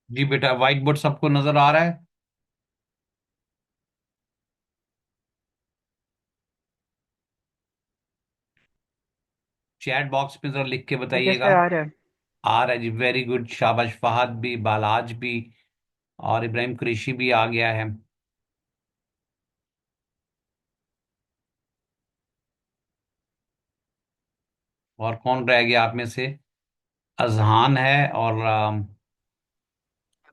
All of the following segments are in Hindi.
जी बेटा, व्हाइट बोर्ड सबको नजर आ रहा है। चैट बॉक्स में जरा लिख के ठीक है बताइएगा। सर, आ रहा है। आ रहा है जी, वेरी गुड, शाबाश। फहद भी, बालाज भी और इब्राहिम कुरैशी भी आ गया है। और कौन रह गया आप में से? अजहान है। और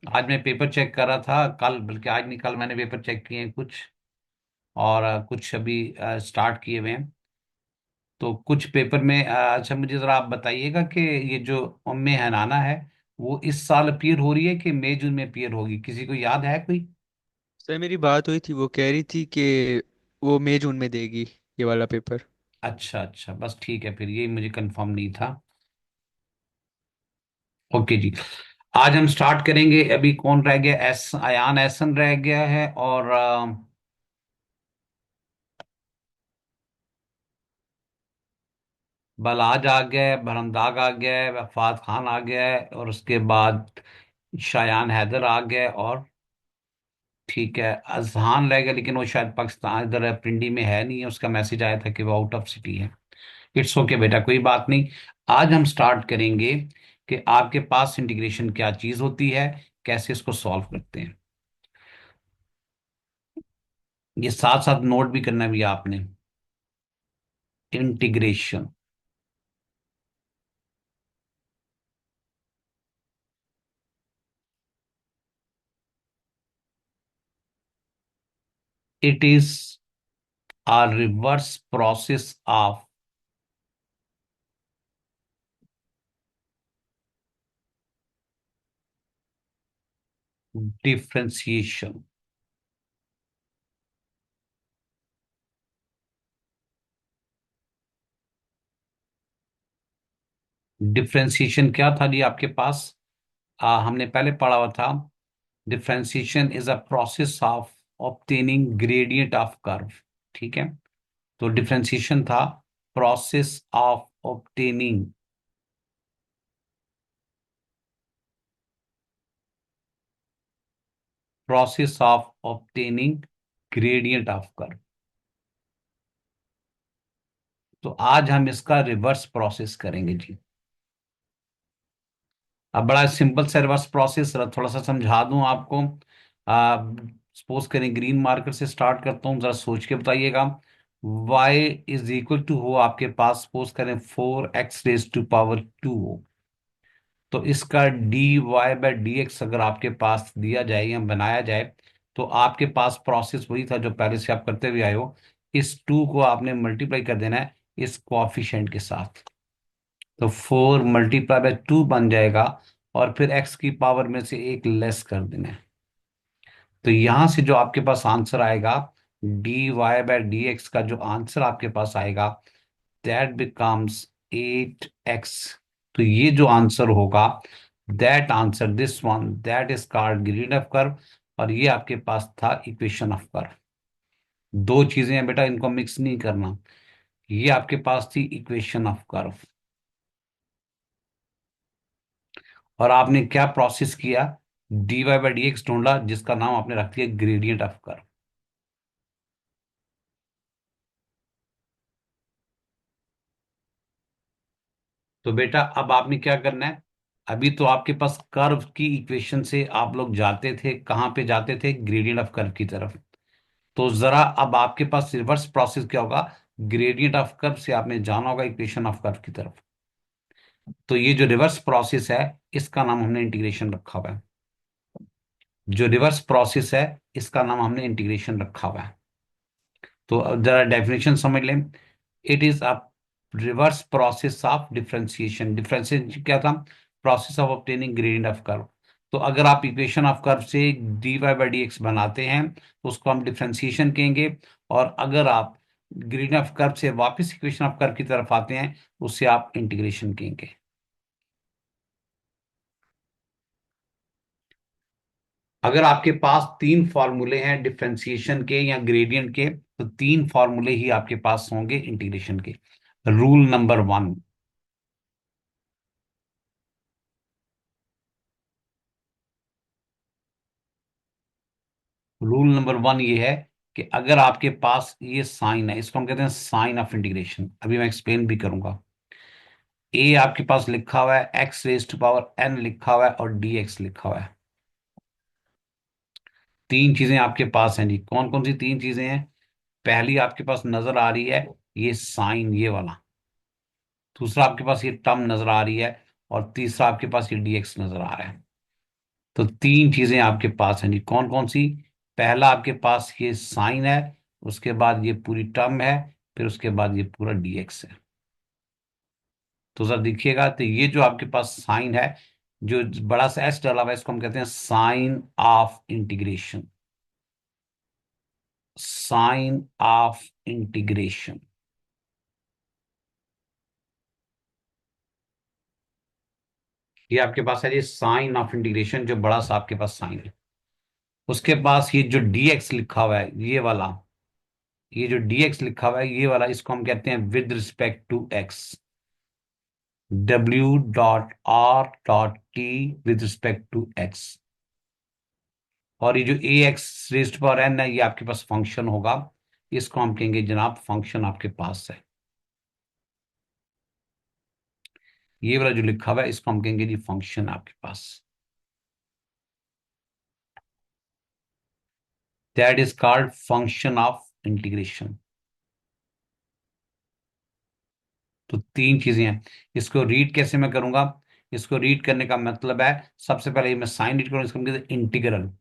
आज मैं पेपर चेक कर रहा था, कल बल्कि आज नहीं, कल मैंने पेपर चेक किए हैं कुछ। और कुछ अभी स्टार्ट किए हुए हैं। तो कुछ पेपर में अच्छा, मुझे जरा आप बताइएगा कि ये जो उम्मे हनाना है, वो इस साल अपीयर हो रही है कि मई जून में अपीयर होगी? किसी को याद है कोई? सर मेरी बात हुई थी, वो कह रही थी कि वो मई जून में देगी ये वाला पेपर। अच्छा अच्छा, बस ठीक है, फिर ये मुझे कंफर्म नहीं था। ओके जी। आज हम स्टार्ट करेंगे। अभी कौन रह गया? अयान एहसन रह गया है। और बलाज आ गया है, बरमदाग आ गया है, वफात खान आ गया है, और उसके बाद शायान हैदर आ गया है। और ठीक है, अजहान रह गया, लेकिन वो शायद पाकिस्तान इधर है, पिंडी में है नहीं है। उसका मैसेज आया था कि वो आउट ऑफ सिटी है। इट्स ओके बेटा, कोई बात नहीं। आज हम स्टार्ट करेंगे कि आपके पास इंटीग्रेशन क्या चीज होती है, कैसे इसको सॉल्व करते हैं। ये साथ साथ नोट भी करना भी है आपने। Integration, it is a reverse process of differentiation। Differentiation क्या था जी आपके पास? हमने पहले पढ़ा हुआ था। Differentiation is a process of obtaining gradient of curve. ठीक है। तो डिफरेंशिएशन था process of obtaining process of obtaining gradient of curve. तो आज हम इसका रिवर्स प्रोसेस करेंगे जी। अब बड़ा सिंपल सा रिवर्स प्रोसेस थोड़ा सा समझा दूं आपको। सपोज करें, ग्रीन मार्कर से स्टार्ट करता हूं, जरा सोच के बताइएगा। y इज इक्वल टू हो आपके पास, सपोज करें 4x⁻², हो। तो इसका dy/dx अगर आपके पास दिया जाए या बनाया जाए, तो आपके पास प्रोसेस वही था जो पहले से आप करते हुए आए हो। इस 2 को आपने मल्टीप्लाई कर देना है इस कोएफिशिएंट के साथ। तो 4 × 2 बन जाएगा। और फिर एक्स की पावर में से एक लेस कर देना है। तो यहां से जो आपके पास आंसर आएगा, dy/dx का जो आंसर आपके पास आएगा, दैट बिकम्स 8x। तो ये जो आंसर होगा, that answer, this one, that is called gradient of curve. और ये आपके पास था इक्वेशन ऑफ कर्व। दो चीजें हैं बेटा, इनको मिक्स नहीं करना। ये आपके पास थी इक्वेशन ऑफ कर्व। और आपने क्या प्रोसेस किया? dy/dx ढूंढा, जिसका नाम आपने रख दिया ग्रेडियंट ऑफ कर्व। तो बेटा अब आपने क्या करना है? अभी तो आपके पास कर्व की इक्वेशन से आप लोग जाते थे, कहां पे जाते थे? ग्रेडियंट ऑफ कर्व की तरफ। तो जरा अब आपके पास रिवर्स प्रोसेस क्या होगा? ग्रेडियंट ऑफ कर्व से आपने जाना होगा इक्वेशन ऑफ कर्व की तरफ। तो ये जो रिवर्स प्रोसेस है, इसका नाम हमने इंटीग्रेशन रखा हुआ है। जो रिवर्स प्रोसेस है, इसका नाम हमने इंटीग्रेशन रखा हुआ है। तो अब जरा डेफिनेशन समझ लें। It is a reverse process of differentiation. Differentiation क्या था? Process of obtaining gradient of curve. तो अगर आप इक्वेशन ऑफ कर्व से dy/dx बनाते हैं, तो उसको हम डिफरेंशिएशन कहेंगे। और अगर आप ग्रेडियंट ऑफ कर्व से वापस इक्वेशन ऑफ कर्व की तरफ आते हैं, उससे आप इंटीग्रेशन कहेंगे। अगर आपके पास तीन फॉर्मूले हैं डिफरेंशिएशन के या ग्रेडियंट के, तो तीन फॉर्मूले ही आपके पास होंगे इंटीग्रेशन के। Rule number 1, rule number one ये है कि अगर आपके पास ये साइन है, इसको हम कहते हैं साइन ऑफ इंटीग्रेशन, अभी मैं एक्सप्लेन भी करूंगा। ए आपके पास लिखा हुआ है, x raise to power n लिखा हुआ है, और डी एक्स लिखा हुआ है। तीन चीजें आपके पास हैं जी, कौन कौन सी तीन चीजें हैं? पहली आपके पास नजर आ रही है ये साइन, ये वाला। दूसरा आपके पास ये टर्म नजर आ रही है, और तीसरा आपके पास ये डीएक्स नजर आ रहा है। तो तीन चीजें आपके पास हैं जी, कौन कौन सी? पहला आपके पास ये साइन है, उसके बाद ये पूरी टर्म है, फिर उसके बाद ये पूरा डीएक्स है। तो जरा देखिएगा, तो ये जो आपके पास साइन है, जो बड़ा सा एस डाला हुआ है, इसको हम कहते हैं sign of integration. Sign of integration, ये आपके पास है, ये साइन ऑफ इंटीग्रेशन, जो बड़ा सा आपके पास साइन है। उसके पास ये जो dx लिखा हुआ है, ये वाला, ये जो dx लिखा हुआ है ये वाला, इसको हम कहते हैं with respect to x। w.r.t with respect to x। और ये जो a x raised power n है, ये आपके पास फंक्शन होगा। इसको हम कहेंगे जनाब फंक्शन आपके पास है। ये वाला जो लिखा हुआ है, इसको हम कहेंगे जी फंक्शन आपके पास। That is called function of integration. तो तीन चीजें हैं। इसको रीड कैसे मैं करूंगा? इसको रीड करने का मतलब है, सबसे पहले ये मैं साइन रीड करूंगा, इसको हम कहते हैं integral.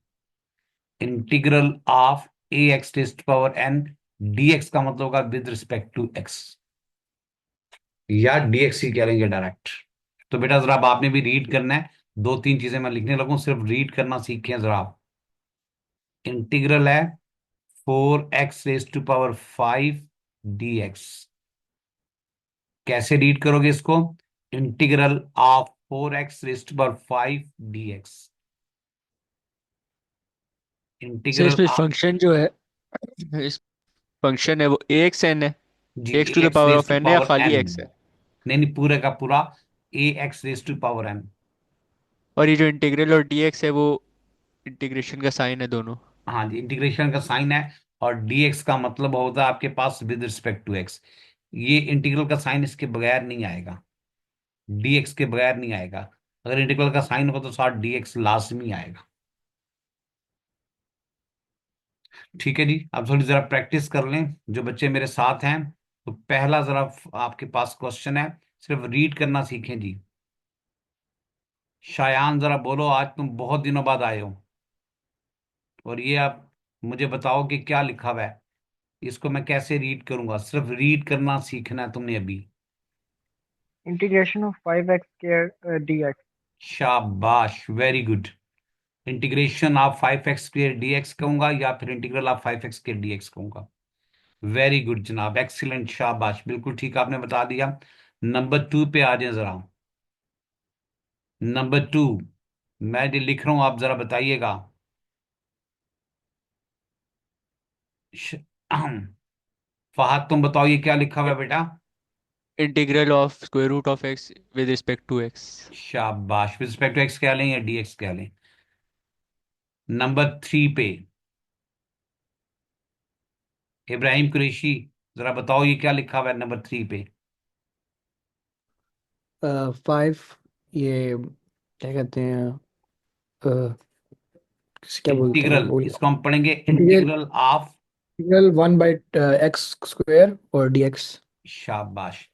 Integral of a x test power n, d x का मतलब होगा विद रिस्पेक्ट टू एक्स, या डीएक्स ही कह लेंगे डायरेक्ट। तो बेटा जरा अब आपने भी रीड करना है। दो तीन चीजें मैं लिखने लगूं, सिर्फ रीड करना सीखें जरा आप। इंटीग्रल है 4x⁵ डी एक्स। कैसे रीड करोगे इसको? Integral of 4x⁵ D x. Sir integral इसमें ऑफ, फंक्शन जो है, इस फंक्शन है वो ए एक्स एन है? जी, x a to the x power raise of to n है या पावर खाली एन। एक्स है? नहीं नहीं, पूरे का पूरा a x raise to power n. और ये जो इंटीग्रल और डी एक्स है वो इंटीग्रेशन का साइन है दोनों? हाँ जी, इंटीग्रेशन का साइन है। और dx का मतलब होता है आपके पास विद रिस्पेक्ट टू x। ये इंटीग्रल का साइन इसके बगैर नहीं आएगा, dx के बगैर नहीं आएगा। अगर इंटीग्रल का साइन होगा तो साथ dx लाजमी आएगा। ठीक है जी, अब थोड़ी जरा प्रैक्टिस कर लें जो बच्चे मेरे साथ हैं। तो पहला जरा आपके पास क्वेश्चन है, सिर्फ रीड करना सीखें जी। शायान जरा बोलो, आज तुम बहुत दिनों बाद आए हो, और ये आप मुझे बताओ कि क्या लिखा हुआ है। इसको मैं कैसे रीड करूंगा? सिर्फ रीड करना सीखना है तुमने अभी। Integration of 5x² dx। शाबाश, very good. Integration of 5x² dx कहूंगा, या फिर इंटीग्रल ऑफ 5x² dx कहूंगा? वेरी गुड जनाब, एक्सीलेंट, शाबाश, बिल्कुल ठीक आपने बता दिया। नंबर टू पे आ जाए जरा। नंबर टू, मैं जो लिख रहा हूं आप जरा बताइएगा। श- फहद तुम बताओ ये क्या लिखा हुआ है बेटा? Integral of square root of x with respect to x. शाबाश, रिस्पेक्ट टू एक्स कह लें या dx कह लें? नंबर थ्री पे इब्राहिम कुरैशी, जरा बताओ ये क्या लिखा हुआ है नंबर थ्री पे? 5, ये क्या कहते हैं, अ, क्या बोलते हैं, इंटीग्रल, भूल इसको हम पढ़ेंगे integral. Integral of. Integral 1/x² और dx। शाबाश।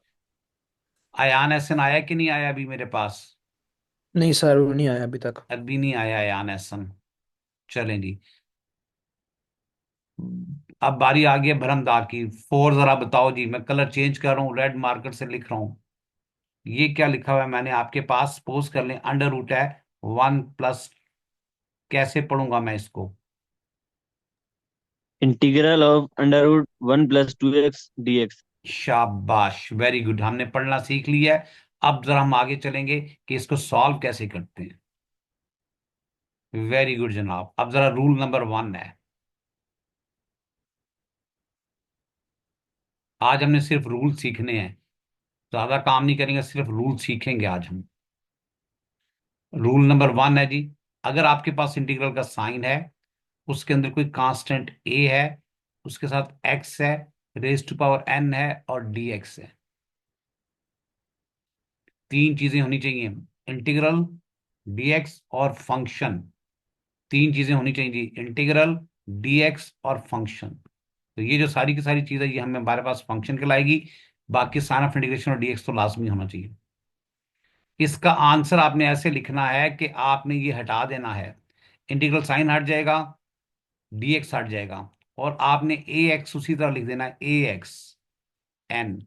अयान एहसन आया कि नहीं आया अभी मेरे पास? नहीं सर, वो नहीं आया अभी तक। अभी नहीं आया अयान एहसन। चलें जी, अब बारी आ गई है भरमदा की। फोर जरा बताओ जी, मैं कलर चेंज कर रहा हूँ, रेड मार्कर से लिख रहा हूँ। ये क्या लिखा हुआ है मैंने आपके पास? सपोज कर लें अंडर रूट है 1+, कैसे पढ़ूंगा मैं इसको? Integral of under root 1+2x dx। शाबाश, वेरी गुड, हमने पढ़ना सीख लिया है। अब जरा हम आगे चलेंगे कि इसको सॉल्व कैसे करते हैं। वेरी गुड जनाब, अब जरा रूल नंबर वन है। आज हमने सिर्फ रूल सीखने हैं, ज्यादा काम नहीं करेंगे, सिर्फ रूल सीखेंगे आज हम। रूल नंबर वन है जी, अगर आपके पास इंटीग्रल का साइन है उसके अंदर कोई कांस्टेंट ए है, उसके साथ एक्स है, रेज टू पावर एन है और डी एक्स है। तीन चीजें होनी चाहिए, इंटीग्रल, डीएक्स और फंक्शन। तीन चीजें होनी चाहिए जी, इंटीग्रल, डीएक्स और फंक्शन। तो ये जो सारी की सारी चीजें ये हमें हमारे पास फंक्शन कहलाएगी। बाकी साइन ऑफ इंटीग्रेशन और डीएक्स तो लाजमी होना चाहिए। इसका आंसर आपने ऐसे लिखना है कि आपने ये हटा देना है, इंटीग्रल साइन हट जाएगा, डीएक्स हट जाएगा, और आपने ए एक्स उसी तरह लिख देना है, ए एक्स एन।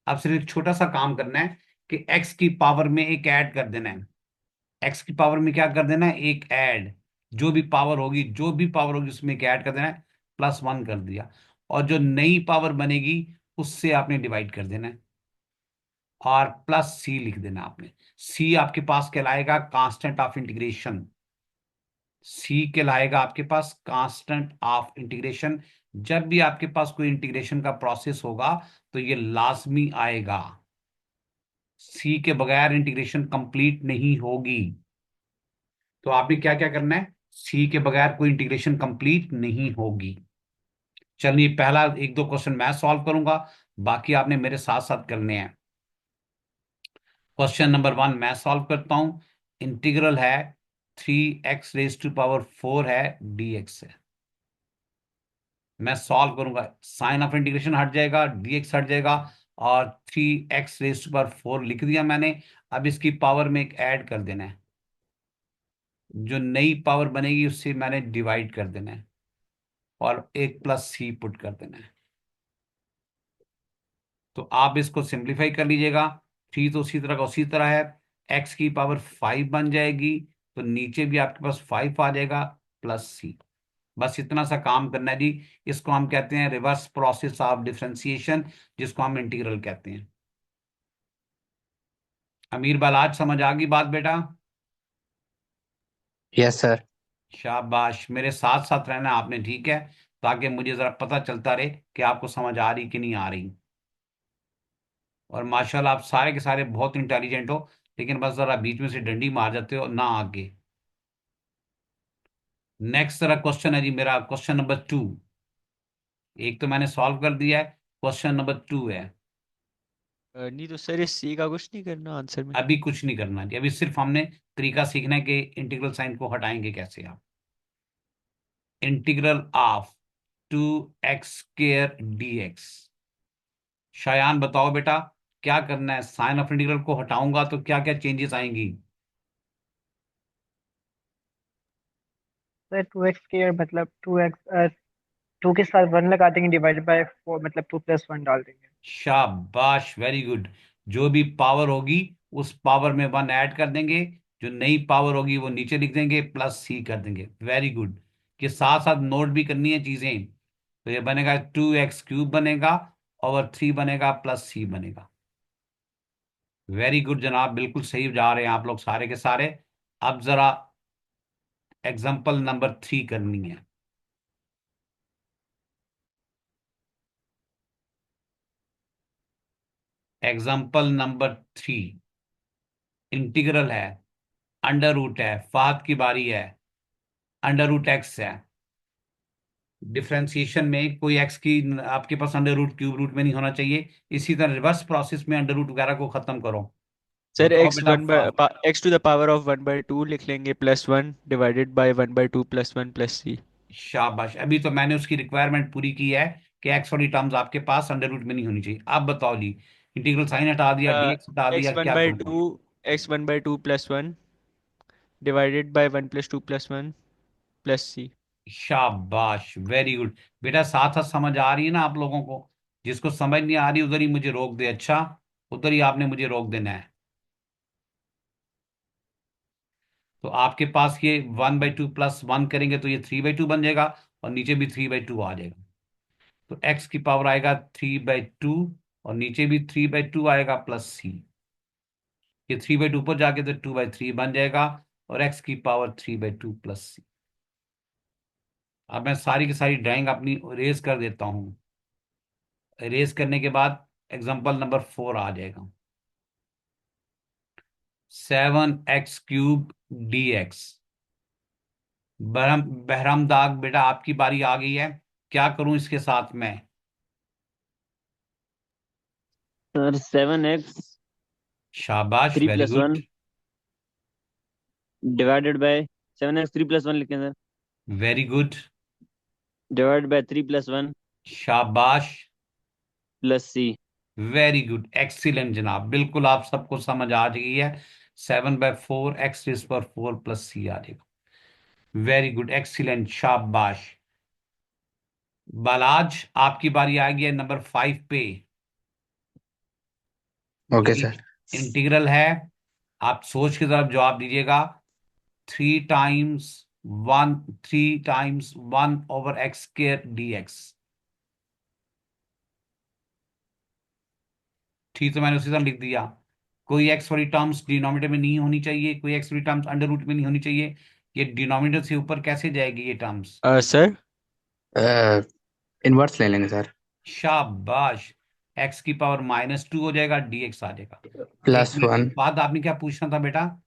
अब सिर्फ एक छोटा सा काम करना है कि एक्स की पावर में एक ऐड कर देना है। एक्स की पावर में क्या कर देना है, एक ऐड। जो भी पावर होगी उसमें एक ऐड कर देना है, +1 कर दिया। और जो नई पावर बनेगी उससे आपने डिवाइड कर देना है, और प्लस सी लिख देना आपने। सी आपके पास कहलाएगा कांस्टेंट ऑफ इंटीग्रेशन। सी कहलाएगा आपके पास कांस्टेंट ऑफ इंटीग्रेशन। जब भी आपके पास कोई इंटीग्रेशन का प्रोसेस होगा तो ये लाजमी आएगा। सी के बगैर इंटीग्रेशन कंप्लीट नहीं होगी। तो आपने क्या क्या करना है, सी के बगैर कोई इंटीग्रेशन कंप्लीट नहीं होगी। चलिए पहला एक दो क्वेश्चन मैं सॉल्व करूंगा, बाकी आपने मेरे साथ साथ करने हैं। क्वेश्चन नंबर 1 मैं सॉल्व करता हूं। इंटीग्रल है 3x⁴ है, dx है। मैं सॉल्व करूंगा, साइन ऑफ इंटीग्रेशन हट जाएगा, dx हट जाएगा, और 3x⁴ लिख दिया मैंने। अब इसकी पावर में एक ऐड कर देना है, जो नई पावर बनेगी उससे मैंने डिवाइड कर देना है, और एक प्लस सी पुट कर देना है। तो आप इसको सिंप्लीफाई कर लीजिएगा। थ्री तो उसी तरह का उसी तरह है, एक्स की पावर 5 बन जाएगी, तो नीचे भी आपके पास 5 आ जाएगा, प्लस सी। बस इतना सा काम करना है जी। इसको हम कहते हैं रिवर्स प्रोसेस ऑफ डिफरेंशिएशन, जिसको हम इंटीग्रल कहते हैं। अमीर बालाज समझ आ गई बात बेटा? Yes sir. शाबाश, मेरे साथ साथ रहना आपने, ठीक है, ताकि मुझे जरा पता चलता रहे कि आपको समझ आ रही कि नहीं आ रही। और माशाल्लाह आप सारे के सारे बहुत इंटेलिजेंट हो, लेकिन बस जरा बीच में से डंडी मार जाते हो ना आगे। नेक्स्ट जरा क्वेश्चन है जी मेरा, क्वेश्चन नंबर 2। एक तो मैंने सॉल्व कर दिया है, क्वेश्चन नंबर 2 है। नहीं तो सर, इस सी का कुछ नहीं करना आंसर में? अभी कुछ नहीं करना जी, अभी सिर्फ हमने तरीका सीखना है कि इंटीग्रल साइन को हटाएंगे कैसे आप। Integral of 2x² dx। Shayan बताओ बेटा, क्या करना है? साइन ऑफ इंटीग्रल को हटाऊंगा तो क्या क्या चेंजेस आएंगी? सर 2x² मतलब 2x, 2 के साथ 1 लगा देंगे, डिवाइडेड बाय 4 मतलब 2+1 डाल देंगे। शाबाश, वेरी गुड। जो भी पावर होगी उस पावर में 1 ऐड कर देंगे, जो नई पावर होगी वो नीचे लिख देंगे, प्लस सी कर देंगे। Very good. कि साथ साथ नोट भी करनी है चीजें। तो ये बनेगा 2x³ बनेगा, और 3 बनेगा, प्लस सी बनेगा। वेरी गुड जनाब, बिल्कुल सही जा रहे हैं आप लोग सारे के सारे। अब जरा एग्जाम्पल नंबर 3 करनी है। एग्जाम्पल नंबर 3 इंटीग्रल है, अंडर रूट है, फाद की बारी है, अंडर रूट एक्स है। डिफरेंशिएशन में कोई एक्स की आपके पास अंडर रूट क्यूब रूट में नहीं होना चाहिए। इसी तरह रिवर्स प्रोसेस में अंडर रूट वगैरह को खत्म करो। सर बताओ एक्स बेटा one by x to the power of 1/2 लिख लेंगे, +1 डिवाइडेड बाय 1/2 +1 प्लस सी। शाबाश, अभी तो मैंने उसकी रिक्वायरमेंट पूरी की है कि एक्स वाली टर्म्स आपके पास अंडर रूट में नहीं होनी चाहिए। आप बताओ जी, इंटीग्रल साइन हटा दिया, डीएक्स हटा दिया, एक्स वन क्या बाई करूंगा? Two x1/2 +1 divided by 1 + 2 +1 plus C. शाबाश, वेरी गुड। बेटा साथ साथ समझ आ रही है ना आप लोगों को? जिसको समझ नहीं आ रही उधर ही मुझे रोक दे, अच्छा, उधर ही आपने मुझे रोक देना है। तो आपके पास ये 1/2 +1 करेंगे तो ये 3/2 बन जाएगा, और नीचे भी 3/2 आ जाएगा। तो एक्स की पावर आएगा 3/2, और नीचे भी 3/2 आएगा, प्लस सी। ये 3/2 ऊपर जाके तो 2/3 बन जाएगा, और एक्स की पावर 3/2 प्लस सी। अब मैं सारी की सारी ड्राइंग अपनी इरेज कर देता हूं। इरेज करने के बाद एग्जाम्पल नंबर 4 आ जाएगा। 7x³ dx। बहरम दाग बेटा, आपकी बारी आ गई है। क्या करूं इसके साथ में? सर 7x शाबाश, three very plus good. One divided by 7x 3+1 लिखें sir, very good. Divided bye 3+1 शाबाश, प्लस सी। वेरी गुड, एक्सीलेंट जनाब, बिल्कुल आप सबको समझ आ गई है। 7/4 एक्स रेस पर 4 प्लस सी आ जाएगा। वेरी गुड, एक्सीलेंट, शाबाश। बालाज, आपकी बारी आ गई है नंबर 5 पे, जो ओके कि सर। इंटीग्रल है। आप सोच के जरा जवाब दीजिएगा। 3 टाइम्स 1, 3 टाइम्स 1/x² dx। ठीक, तो मैंने उसी तरह लिख दिया। कोई एक्स वाली टर्म्स डिनोमिनेटर में नहीं होनी चाहिए, कोई एक्स वाली टर्म्स अंडर रूट में नहीं होनी चाहिए। ये डिनोमिनेटर से ऊपर कैसे जाएगी ये टर्म्स? सर। इनवर्स ले लेंगे सर। शाबाश, एक्स की पावर -2 हो जाएगा, dx आ जाएगा। एक मिनट, +1। एक बात आपने क्या पूछना था बेटा?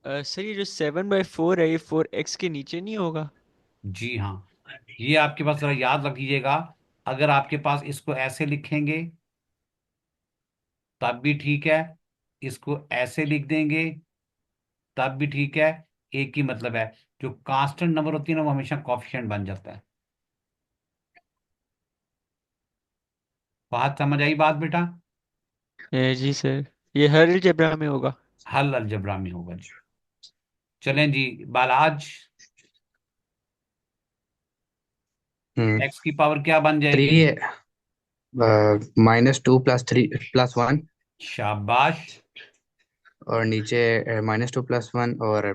सर ये जो 7/4 है ये 4x के नीचे नहीं होगा? जी हाँ, ये आपके पास जरा याद रखिएगा। अगर आपके पास इसको ऐसे लिखेंगे तब भी ठीक है, इसको ऐसे लिख देंगे तब भी ठीक है। एक ही मतलब है, जो कांस्टेंट नंबर होती है ना वो हमेशा कॉफिशिएंट बन जाता है। बात समझ आई बात बेटा? जी सर, ये हर अलजेब्रा में होगा? हल अलजबरा में होगा जी। चलें जी, बालाज, हम्म। एक्स की पावर क्या बन थ्री जाएगी? -2 +3 +1। शाबाश, और नीचे -2 +1 और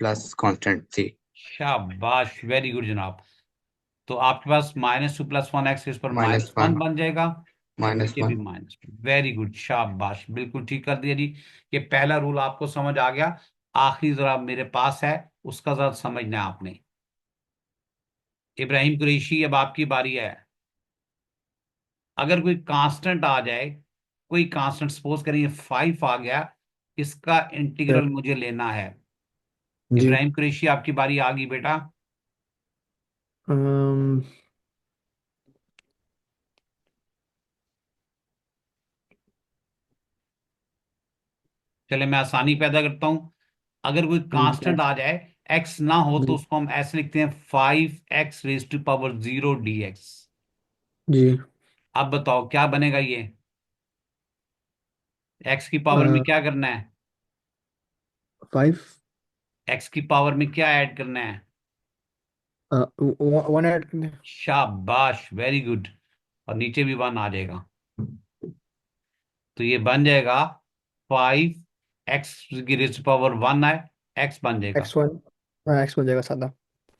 प्लस कांस्टेंट सी। शाबाश, वेरी गुड जनाब। तो आपके पास -2 + 1 एक्स इस पर -1। -1 बन जाएगा, और नीचे भी -1। -1। वेरी गुड, शाबाश, बिल्कुल ठीक कर दिया जी। ये पहला रूल आपको समझ आ गया। आखिरी जरा मेरे पास है, उसका जरा समझना है आपने। इब्राहिम कुरैशी, अब आपकी बारी है। अगर कोई कांस्टेंट आ जाए, कोई कांस्टेंट सपोज करिए 5 आ गया, इसका इंटीग्रल सर मुझे लेना है। जी। इब्राहिम कुरैशी, आपकी बारी आ गई बेटा। अम, चले मैं आसानी पैदा करता हूं। अगर कोई जी कांस्टेंट आ जाए, एक्स ना हो, तो जी उसको हम ऐसे लिखते हैं 5x⁻0 dx। जी। अब बताओ क्या बनेगा ये? एक्स की पावर में क्या करना है? 5। एक्स की पावर में क्या ऐड करना है? 1 ऐड करने। शाबाश, वेरी गुड। और नीचे भी 1 आ जाएगा, तो ये बन जाएगा 5x की रेज़ पावर 1 है, एक्स बन जाएगा। x1। हाँ, x बन जाएगा सादा।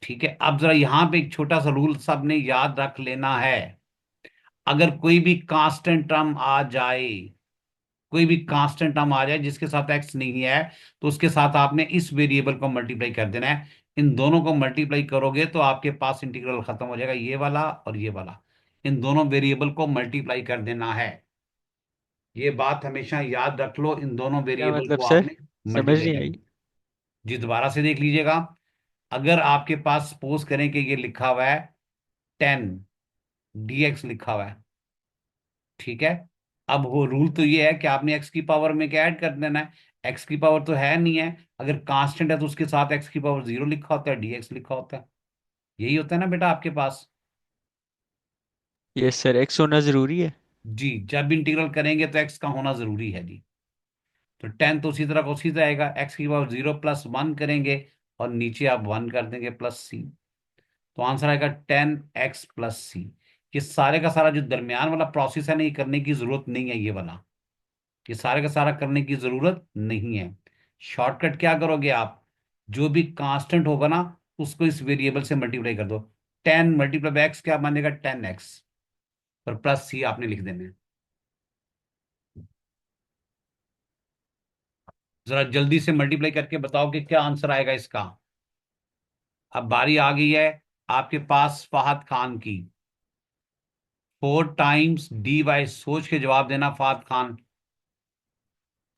ठीक है, अब जरा यहां पे एक छोटा सा रूल सबने याद रख लेना है। अगर कोई भी कांस्टेंट टर्म आ जाए, कोई भी कांस्टेंट टर्म आ जाए जिसके साथ एक्स नहीं है, तो उसके साथ आपने इस वेरिएबल को मल्टीप्लाई कर देना है। इन दोनों को मल्टीप्लाई करोगे तो आपके पास इंटीग्रल खत्म हो जाएगा, ये वाला और ये वाला। इन दोनों वेरिएबल को मल्टीप्लाई कर देना है। ये बात हमेशा याद रख लो, इन दोनों क्या वेरिएबल मतलब को सर? आपने समझ मल्टीप्लाई नहीं करना आई। है। जी, दोबारा से देख लीजिएगा। अगर आपके पास सपोज करें कि ये लिखा हुआ है 10 dx लिखा हुआ है, ठीक है। अब वो रूल तो ये है कि आपने एक्स की पावर में क्या ऐड कर देना है। एक्स की पावर तो है नहीं है, अगर कांस्टेंट है तो उसके साथ एक्स की पावर 0 लिखा होता है, dx लिखा होता है। यही होता है ना बेटा आपके पास? ये सर एक्स होना जरूरी है? जी, जब इंटीग्रल करेंगे तो एक्स का होना जरूरी है जी। तो 10 तो उसी तरह का उसी तरह आएगा, एक्स की पावर 0 + 1 करेंगे, और नीचे आप 1 कर देंगे प्लस सी। तो आंसर आएगा 10x + सी। ये सारे का सारा जो दरमियान वाला प्रोसेस है ना, ये करने की जरूरत नहीं है, ये वाला। ये सारे का सारा करने की जरूरत नहीं है। शॉर्टकट क्या करोगे आप? जो भी कांस्टेंट होगा ना, उसको इस वेरिएबल से मल्टीप्लाई कर दो। 10 × x क्या बनेगा? 10x, और प्लस सी आपने लिख देना है। जरा जल्दी से मल्टीप्लाई करके बताओ कि क्या आंसर आएगा इसका। अब बारी आ गई है आपके पास फहद खान की। 4 टाइम्स dy, सोच के जवाब देना फहद खान।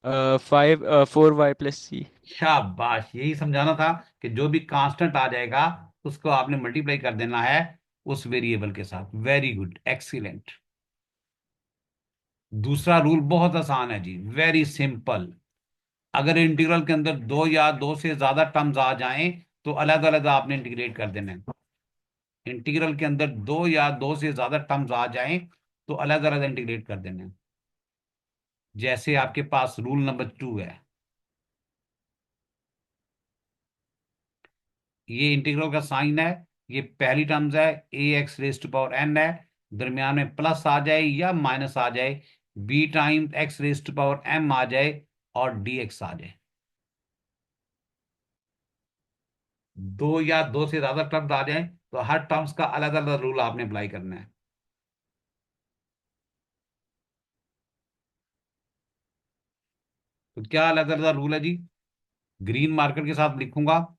Five 4y+c। शाबाश, यही समझाना था कि जो भी कांस्टेंट आ जाएगा उसको आपने मल्टीप्लाई कर देना है उस वेरिएबल के साथ। Very good, excellent. दूसरा रूल बहुत आसान है जी, वेरी सिंपल। अगर इंटीग्रल के अंदर दो या दो से ज्यादा टर्म्स आ जाएं तो अलग अलग आपने इंटीग्रेट कर देना है। इंटीग्रल के अंदर दो या दो से ज्यादा टर्म्स आ जाएं तो अलग अलग इंटीग्रेट कर देना है। जैसे आपके पास रूल नंबर 2 है, ये इंटीग्रल का साइन है, ये पहली टर्म्स है, a x raise to power n है, दरमियान में प्लस आ जाए या माइनस आ जाए, b time x raise to power m आ जाए और डी एक्स आ जाए। दो या दो से ज्यादा टर्म्स आ जाए तो हर टर्म्स का अलग अलग रूल आपने अप्लाई करना है। तो क्या अलग अलग रूल है जी? ग्रीन मार्कर के साथ लिखूंगा।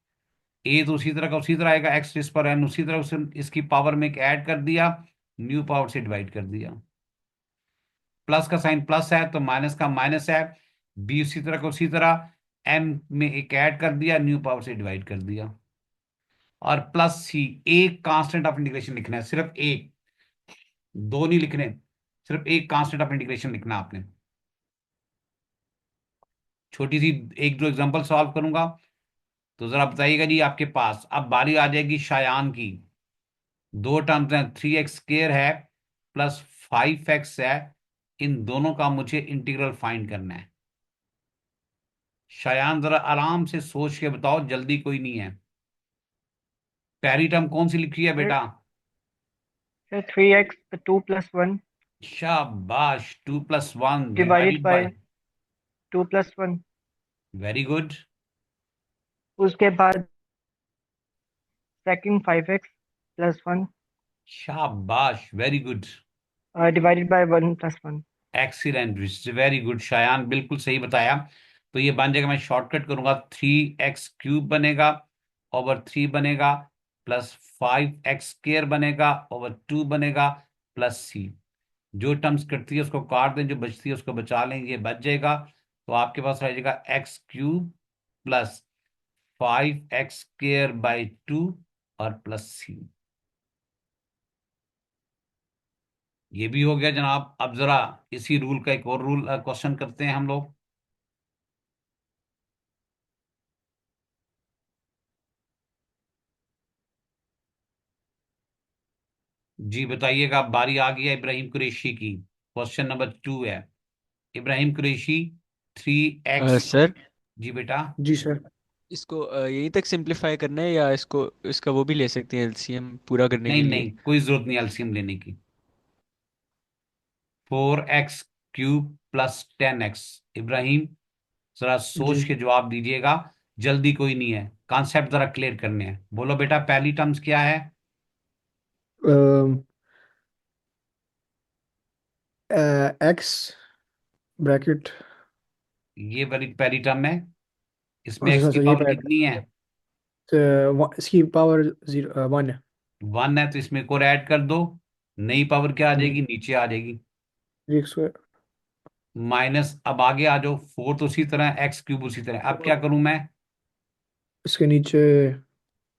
ए तो उसी तरह का उसी तरह आएगा, एक्स रेज पर एन उसी तरह उसे इसकी पावर में एक ऐड कर दिया, न्यू पावर से डिवाइड कर दिया। प्लस का साइन प्लस है तो माइनस का माइनस है, बी उसी तरह का उसी तरह, एम में एक ऐड कर दिया, न्यू पावर से डिवाइड कर दिया। और प्लस सी, एक कांस्टेंट ऑफ इंटीग्रेशन लिखना है, सिर्फ एक, दो नहीं लिखने, सिर्फ एक कांस्टेंट ऑफ इंटीग्रेशन लिखना आपने। छोटी सी एक दो एग्जांपल सॉल्व करूंगा। तो जरा बताइएगा जी, आपके पास अब बारी आ जाएगी शायान की। दो टर्म्स हैं, 3x² है प्लस 5x है, इन दोनों का मुझे इंटीग्रल फाइंड करना है। शायान जरा आराम से सोच के बताओ, जल्दी कोई नहीं है। पहली टर्म कौन सी लिखी है सर बेटा? सर 3x 2+1 शाबाश, 2+1 divided divided by by. 2+1। Very good. उसके बाद सेकंड 5x+1 शाबाश, very good. Divided by 1+1। Excellent, very good Shayan, बिल्कुल सही बताया। तो ये बन जाएगा, मैं शॉर्टकट करूंगा, 3x³ बनेगा ओवर 3 बनेगा, प्लस 5x² बनेगा ओवर 2 बनेगा, प्लस सी। जो टर्म्स कटती है उसको काट दें, जो बचती है उसको बचा लें, ये बच जाएगा। तो आपके पास रह जाएगा x³ प्लस 5x² बाई 2 और प्लस सी। ये भी हो गया जनाब। अब जरा इसी रूल का एक और रूल क्वेश्चन करते हैं हम लोग। जी बताइएगा, अब बारी आ गई है इब्राहिम कुरैशी की। क्वेश्चन नंबर 2 है, इब्राहिम कुरैशी, 3x। सर, जी बेटा। जी सर। इसको यहीं तक सिंपलीफाई करना है या इसको इसका वो भी ले सकते हैं एलसीएम पूरा करने नहीं के लिए? नहीं, कोई जरूरत नहीं एलसीएम लेने की। 4x³ plus 10x। इब्राहिम, जरा जी। सोच के जवाब दीजिएगा, जल्दी कोई नहीं है, कॉन्सेप्ट जरा क्लियर करने हैं। बोलो बेटा, पहली टर्म्स क्या है? X bracket. ये वाली पहली टर्म है, इसमें एक्स की सर ये पावर पैट, कितनी है? इसकी पावर 1 है। 1 है तो इसमें एक और ऐड कर दो, नई पावर क्या आ जी। जाएगी? नीचे आ जाएगी। 3x²। माइनस, अब आगे आ जाओ, 4 तो उसी तरह, x³ उसी तरह, अब क्या करूं मैं? इसके नीचे,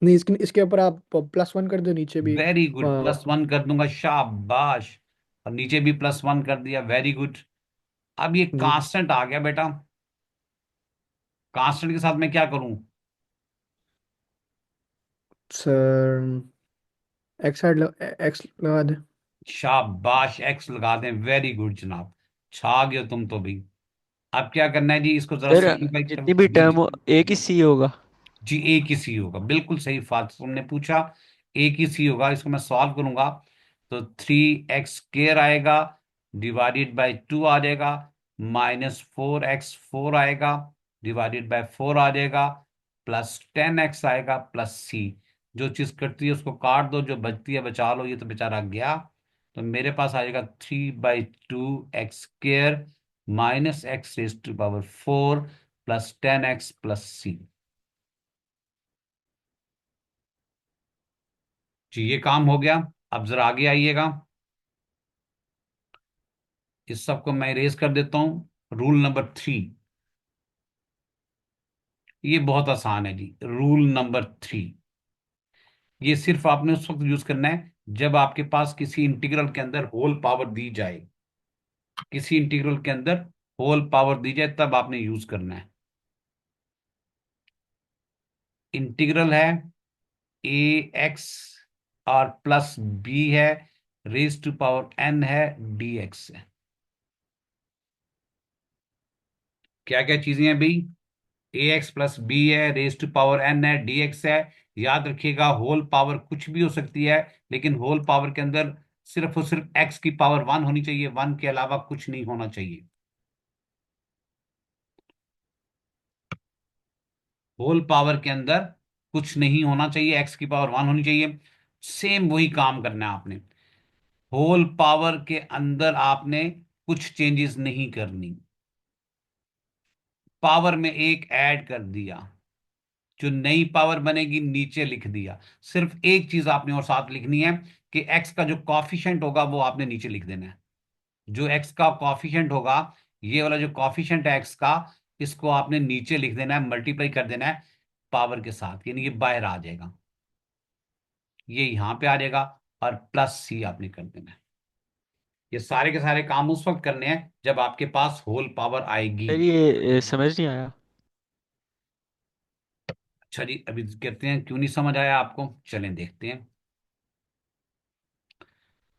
नहीं इसके इसके ऊपर आप +1 कर दो, नीचे भी। वेरी गुड, +1 कर दूंगा, शाबाश। और नीचे भी +1 कर दिया, वेरी गुड। अब ये जी कांस्टेंट आ गया बेटा, कांस्टेंट के साथ मैं क्या करूं? सर, एक्स लगा दे। शाबाश, एक्स लगा दें, वेरी गुड जनाब, छा गए हो तुम तो भी। अब क्या करना है जी, इसको जरा सर, सिंपलीफाई कर। जितनी भी जी टर्म जी। हो एक ही सी होगा? जी, एक ही सी होगा, बिल्कुल सही बात तुमने पूछा, एक ही सी होगा। इसको मैं सॉल्व करूंगा तो 3x² आएगा, डिवाइडेड बाय 2 आ जाएगा, -4x4 आएगा, डिवाइडेड बाय 4 आ जाएगा, प्लस 10x आएगा, प्लस सी। जो चीज कटती है उसको काट दो, जो बचती है बचा लो, ये तो बेचारा गया। तो मेरे पास आ जाएगा 3/2x² -x⁴ plus 10x plus सी। जी, ये काम हो गया। अब जरा आगे आइएगा, इस सब को मैं इरेज कर देता हूं। रूल नंबर 3, ये बहुत आसान है जी, रूल नंबर 3। ये सिर्फ आपने उस वक्त यूज करना है जब आपके पास किसी इंटीग्रल के अंदर होल पावर दी जाए, किसी इंटीग्रल के अंदर होल पावर दी जाए तब आपने यूज करना है। इंटीग्रल है ए एक्स और प्लस बी है, रेज टू पावर एन है, डी एक्स है। क्या क्या चीजें हैं भाई? ए एक्स प्लस बी है, रेज टू पावर एन है, डी एक्स है। याद रखिएगा होल पावर कुछ भी हो सकती है, लेकिन होल पावर के अंदर सिर्फ और सिर्फ एक्स की पावर 1 होनी चाहिए, 1 के अलावा कुछ नहीं होना चाहिए। होल पावर के अंदर कुछ नहीं होना चाहिए, एक्स की पावर 1 होनी चाहिए। सेम वही काम करना है आपने। होल पावर के अंदर आपने कुछ चेंजेस नहीं करनी। पावर में एक ऐड कर दिया, जो नई पावर बनेगी नीचे लिख दिया। सिर्फ एक चीज आपने और साथ लिखनी है कि एक्स का जो कॉफिशेंट होगा वो आपने नीचे लिख देना है। जो एक्स का कॉफिशेंट होगा, ये वाला जो कॉफिशेंट है एक्स का, इसको आपने नीचे लिख देना है, मल्टीप्लाई कर देना है पावर के साथ, यानी ये बाहर आ जाएगा, ये यहां पे आ जाएगा, और प्लस सी आपने कर देना है। ये सारे के सारे काम उस वक्त करने हैं जब आपके पास होल पावर आएगी। सर ये समझ नहीं आया। अच्छा जी, अभी कहते हैं क्यों नहीं समझ आया आपको, चलें देखते हैं।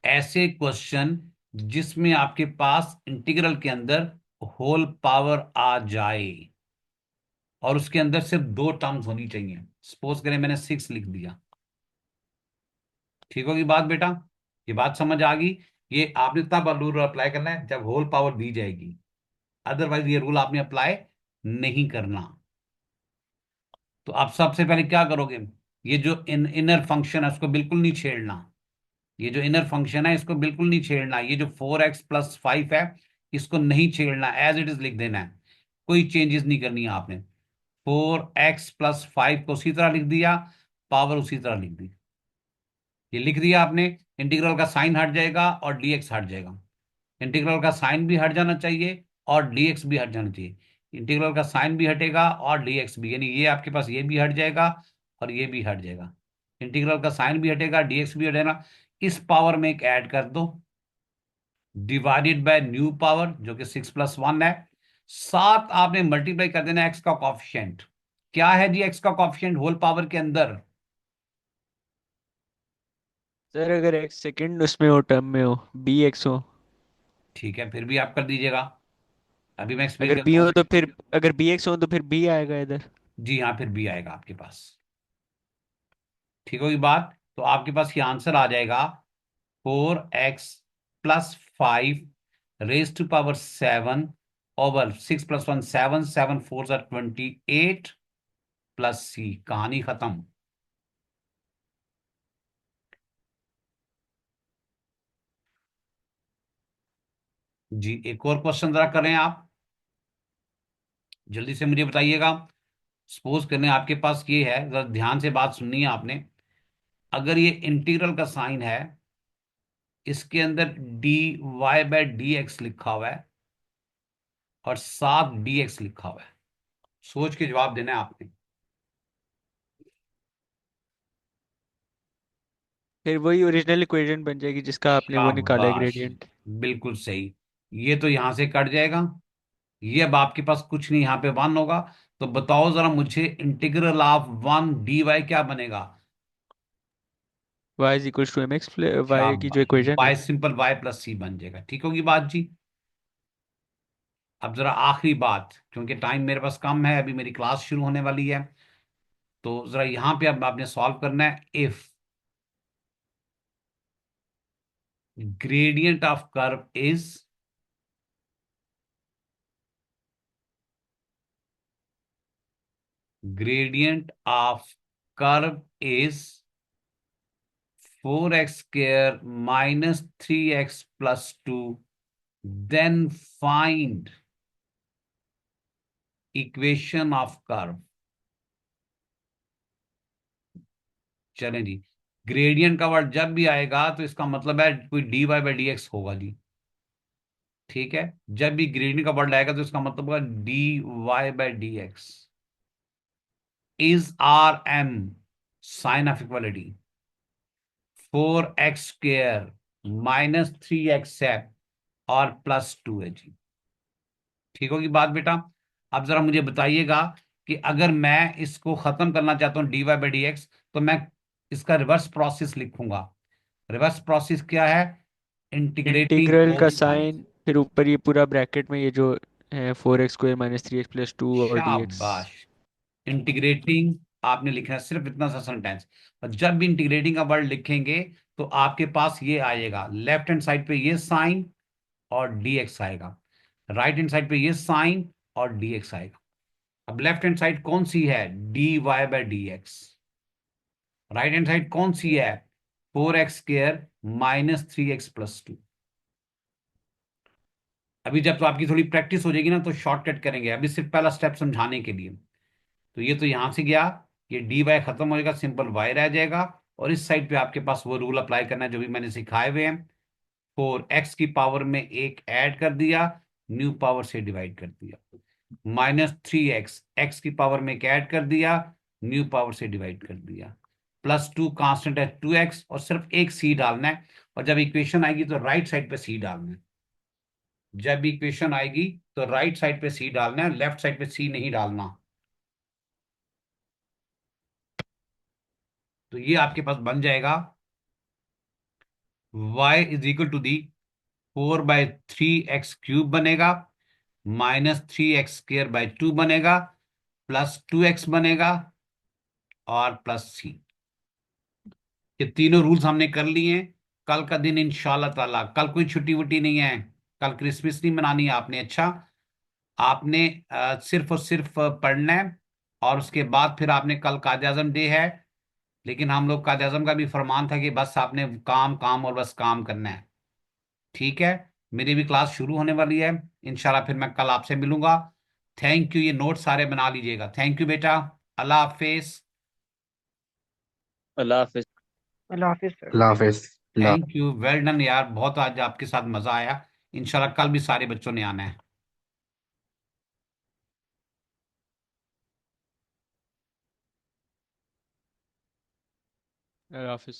ऐसे क्वेश्चन जिसमें आपके पास इंटीग्रल के अंदर होल पावर आ जाए और उसके अंदर सिर्फ दो टर्म्स होनी चाहिए। सपोज करें मैंने 6 लिख दिया, ठीक होगी बात बेटा? ये बात समझ आ गई? ये आपने तब रूल अप्लाई करना है जब होल पावर दी जाएगी, अदरवाइज ये रूल आपने अप्लाई नहीं करना। तो आप सबसे पहले क्या करोगे, ये जो इनर फंक्शन है उसको बिल्कुल नहीं छेड़ना। ये जो इनर फंक्शन है इसको बिल्कुल नहीं छेड़ना। ये जो 4x+5 है इसको नहीं छेड़ना, एज इट इज लिख देना है, कोई चेंजेस नहीं करनी है आपने। 4x+5 को उसी तरह लिख दिया, पावर उसी तरह लिख दी। ये लिख दिया आपने, इंटीग्रल का साइन हट जाएगा और डीएक्स हट जाएगा। इंटीग्रल का साइन भी हट जाना चाहिए और डीएक्स भी हट जाना चाहिए। इंटीग्रल का साइन भी हटेगा और डीएक्स भी, यानी ये आपके पास ये भी हट जाएगा और ये भी हट जाएगा। इंटीग्रल का साइन भी हटेगा, डीएक्स भी हटेगा। इस पावर में एक ऐड कर दो, डिवाइडेड बाय न्यू पावर जो कि 6+1 है। साथ आपने मल्टीप्लाई कर देना एक्स का कॉफिशिएंट। क्या है जी एक्स का कॉफिशिएंट होल पावर के अंदर? सर अगर एक सेकंड उसमें हो, टर्म में हो, बी एक्स हो। ठीक है, फिर भी आप कर दीजिएगा, अभी मैं एक्सप्लेन अगर बी करता हो हूँ। तो फिर, अगर बी एक्स हो तो फिर बी आएगा इधर। जी हाँ, फिर भी आएगा आपके पास। ठीक होगी बात? तो आपके पास ये आंसर आ जाएगा 4x+5 raise to power 7 over 6+1 7, 7 4 28 plus C. कहानी खत्म। जी एक और क्वेश्चन जरा करें आप, जल्दी से मुझे बताइएगा। सपोज करने आपके पास ये है, जरा ध्यान से बात सुननी है आपने। अगर ये इंटीग्रल का साइन है, इसके अंदर dy/dx लिखा हुआ है और साथ dx लिखा हुआ है, सोच के जवाब देना है आपने। फिर वही ओरिजिनल इक्वेशन बन जाएगी जिसका आपने वो निकाला है शाबाश, ग्रेडियंट। बिल्कुल सही। ये तो यहां से कट जाएगा, ये अब आपके पास कुछ नहीं, यहाँ पे 1 होगा। तो बताओ जरा मुझे, इंटीग्रल ऑफ 1 dy क्या बनेगा? y is equal to m x, y की जो शाबाश, इक्वेशन है। बाय सिंपल y+c बन जाएगा। ठीक होगी बात जी? अब जरा आखिरी बात, क्योंकि टाइम मेरे पास कम है, अभी मेरी क्लास शुरू होने वाली है। तो जरा यहां पे अब आपने सॉल्व करना है। If gradient of curve is, gradient of curve is 4x² minus 3x plus 2, then find equation of curve। चलें जी, ग्रेडियंट का वर्ड जब भी आएगा तो इसका मतलब है कोई dy/dx होगा जी। ठीक है, जब भी ग्रेडियंट का वर्ड आएगा तो इसका मतलब होगा dy/dx। Is are m sign of equality 4x² -3x है और +2 है जी। ठीक होगी बात बेटा। अब जरा मुझे बताइएगा कि अगर मैं इसको खत्म करना चाहता हूं dy/dx तो मैं इसका रिवर्स प्रोसेस लिखूंगा। रिवर्स प्रोसेस क्या है? इंटीग्रेटिंग इंटीग्रल का बोथ साइड्स। साइन, फिर ऊपर ये पूरा ब्रैकेट में ये जो है 4x² -3x+2 और dx। शाबाश। इंटीग्रेटिंग आपने लिखना है सिर्फ इतना सा सेंटेंस। और जब भी इंटीग्रेटिंग का वर्ड लिखेंगे तो आपके पास ये आएगा, लेफ्ट हैंड साइड पे ये साइन और dx आएगा, राइट हैंड साइड पे ये साइन और dx आएगा। अब लेफ्ट हैंड साइड कौन सी है? dy/dx। राइट हैंड साइड कौन सी है? 4x² -3x+2। अभी जब तो आपकी थोड़ी प्रैक्टिस हो जाएगी ना तो शॉर्टकट करेंगे, अभी सिर्फ पहला स्टेप समझाने के लिए। तो ये तो यहां से गया, ये dy खत्म हो जाएगा, सिंपल y रह जाएगा। और इस साइड पे आपके पास वो रूल अप्लाई करना है जो भी मैंने सिखाए हुए हैं। 4x की पावर में एक ऐड कर दिया, न्यू पावर से डिवाइड कर दिया, -3x x की पावर में एक ऐड कर दिया, न्यू पावर से डिवाइड कर दिया, +2 कांस्टेंट है 2x और सिर्फ एक c डालना है। और जब इक्वेशन आएगी तो राइट साइड पे c डालना है। जब इक्वेशन आएगी तो राइट साइड पे c डालना है, लेफ्ट साइड पे c नहीं डालना। तो ये आपके पास बन जाएगा y = 4/3x³ बनेगा, -3x² बनेगा, +2x बनेगा और +c। ये तीनों रूल्स हमने कर लिए हैं। कल का दिन इंशाल्लाह ताला, कल कोई छुट्टी वुट्टी नहीं है, कल क्रिसमस नहीं मनानी है आपने। अच्छा, आपने सिर्फ और सिर्फ पढ़ना है। और उसके बाद फिर आपने, कल कायद आजम डे है, लेकिन हम लोग कायद आजम का भी फरमान था कि बस आपने काम काम और बस काम करना है। ठीक है, मेरी भी क्लास शुरू होने वाली है इंशाल्लाह, फिर मैं कल आपसे मिलूंगा। थैंक यू, ये नोट सारे बना लीजिएगा। थैंक यू बेटा, अल्लाह हाफिज। अल्लाह हाफिज। अल्लाह हाफिज सर। अल्लाह हाफिज। थैंक यू, वेल डन यार, बहुत आज आपके साथ मजा आया। इंशाल्लाह कल भी सारे बच्चों ने आना है। हाफिज।